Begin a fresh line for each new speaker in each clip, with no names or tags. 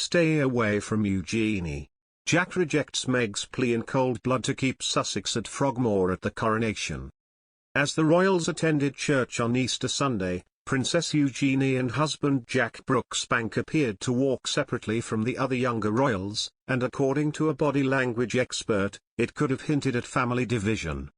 Stay away from Eugenie. Jack rejects Meg's plea in cold blood to keep Sussex at Frogmore at the coronation. As the royals attended church on Easter Sunday, Princess Eugenie and husband Jack Brooksbank appeared to walk separately from the other younger royals, and according to a body language expert, it could have hinted at family division.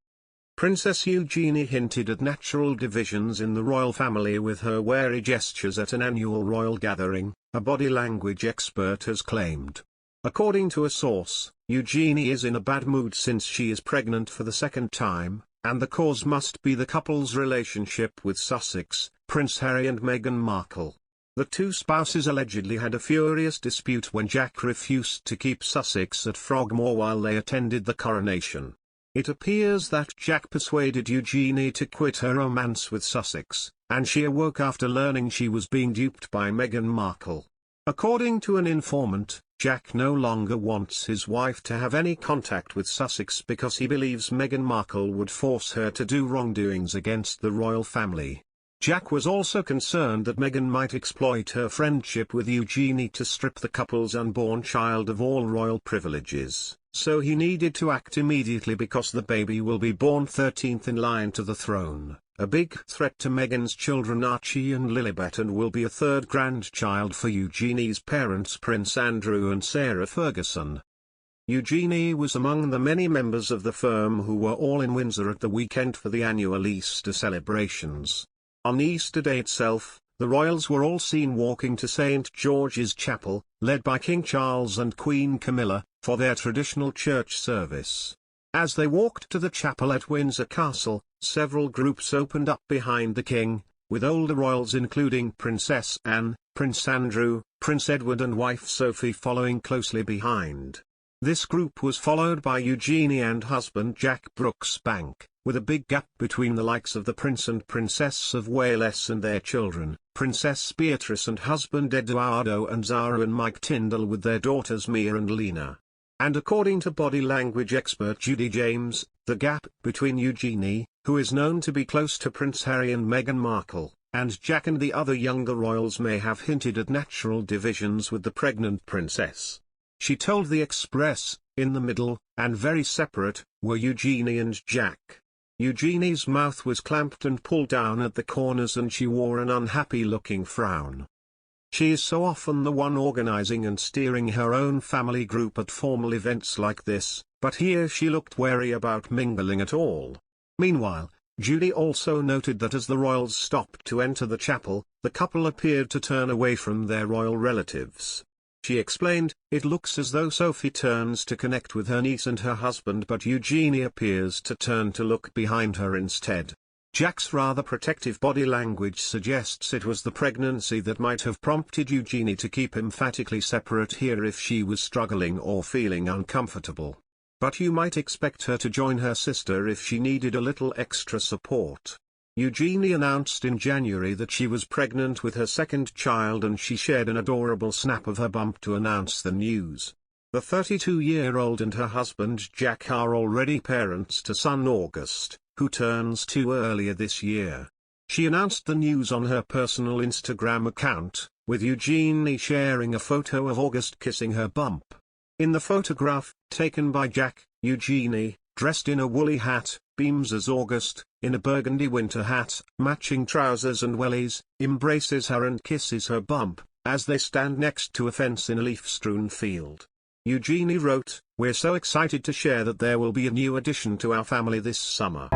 Princess Eugenie hinted at natural divisions in the royal family with her wary gestures at an annual royal gathering, a body language expert has claimed. According to a source, Eugenie is in a bad mood since she is pregnant for the second time, and the cause must be the couple's relationship with Sussex, Prince Harry and Meghan Markle. The two spouses allegedly had a furious dispute when Jack refused to keep Sussex at Frogmore while they attended the coronation. It appears that Jack persuaded Eugenie to quit her romance with Sussex, and she awoke after learning she was being duped by Meghan Markle. According to an informant, Jack no longer wants his wife to have any contact with Sussex because he believes Meghan Markle would force her to do wrongdoings against the royal family. Jack was also concerned that Meghan might exploit her friendship with Eugenie to strip the couple's unborn child of all royal privileges, so he needed to act immediately because the baby will be born 13th in line to the throne, a big threat to Meghan's children Archie and Lilibet, and will be a third grandchild for Eugenie's parents Prince Andrew and Sarah Ferguson. Eugenie was among the many members of the firm who were all in Windsor at the weekend for the annual Easter celebrations. On Easter Day itself, the royals were all seen walking to St. George's Chapel, led by King Charles and Queen Camilla, for their traditional church service. As they walked to the chapel at Windsor Castle, several groups opened up behind the king, with older royals including Princess Anne, Prince Andrew, Prince Edward and wife Sophie following closely behind. This group was followed by Eugenie and husband Jack Brooksbank, with a big gap between the likes of the Prince and Princess of Wales and their children, Princess Beatrice and husband Eduardo, and Zara and Mike Tyndall with their daughters Mia and Lena. And according to body language expert Judy James, the gap between Eugenie, who is known to be close to Prince Harry and Meghan Markle, and Jack and the other younger royals may have hinted at natural divisions with the pregnant princess. She told The Express, in the middle, and very separate, were Eugenie and Jack. Eugenie's mouth was clamped and pulled down at the corners and she wore an unhappy-looking frown. She is so often the one organizing and steering her own family group at formal events like this, but here she looked wary about mingling at all. Meanwhile, Judy also noted that as the royals stopped to enter the chapel, the couple appeared to turn away from their royal relatives. She explained, "It looks as though Sophie turns to connect with her niece and her husband, but Eugenie appears to turn to look behind her instead." Jack's rather protective body language suggests it was the pregnancy that might have prompted Eugenie to keep emphatically separate here if she was struggling or feeling uncomfortable. But you might expect her to join her sister if she needed a little extra support. Eugenie announced in January that she was pregnant with her second child, and she shared an adorable snap of her bump to announce the news. The 32-year-old and her husband Jack are already parents to son August, who turns 2 earlier this year. She announced the news on her personal Instagram account, with Eugenie sharing a photo of August kissing her bump. In the photograph, taken by Jack, Eugenie, dressed in a woolly hat, beams as August, in a burgundy winter hat, matching trousers and wellies, embraces her and kisses her bump, as they stand next to a fence in a leaf-strewn field. Eugenie wrote, "We're so excited to share that there will be a new addition to our family this summer."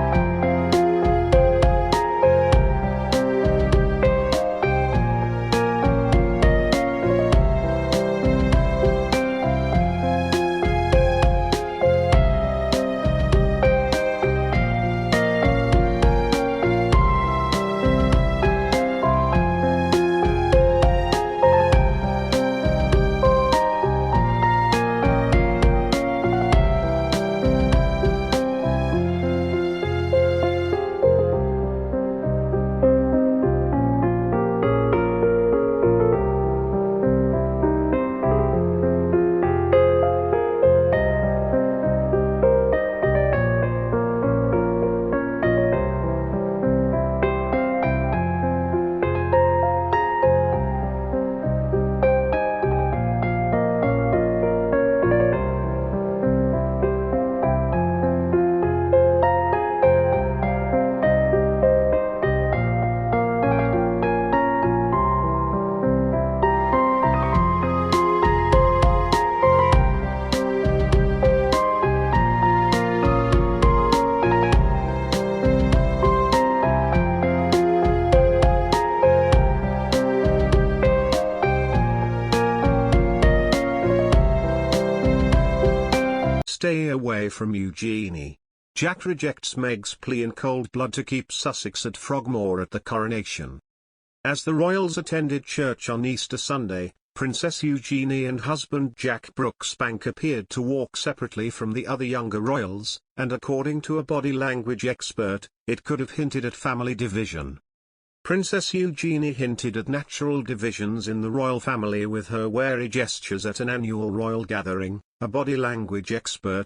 stay away from Eugenie. Jack rejects Meg's plea in cold blood to keep Sussex at Frogmore at the Coronation. As the royals attended church on Easter Sunday, Princess Eugenie and husband Jack Brooksbank appeared to walk separately from the other younger royals, and according to a body language expert, it could have hinted at family division. Princess Eugenie hinted at natural divisions in the royal family with her wary gestures at an annual royal gathering, a body language expert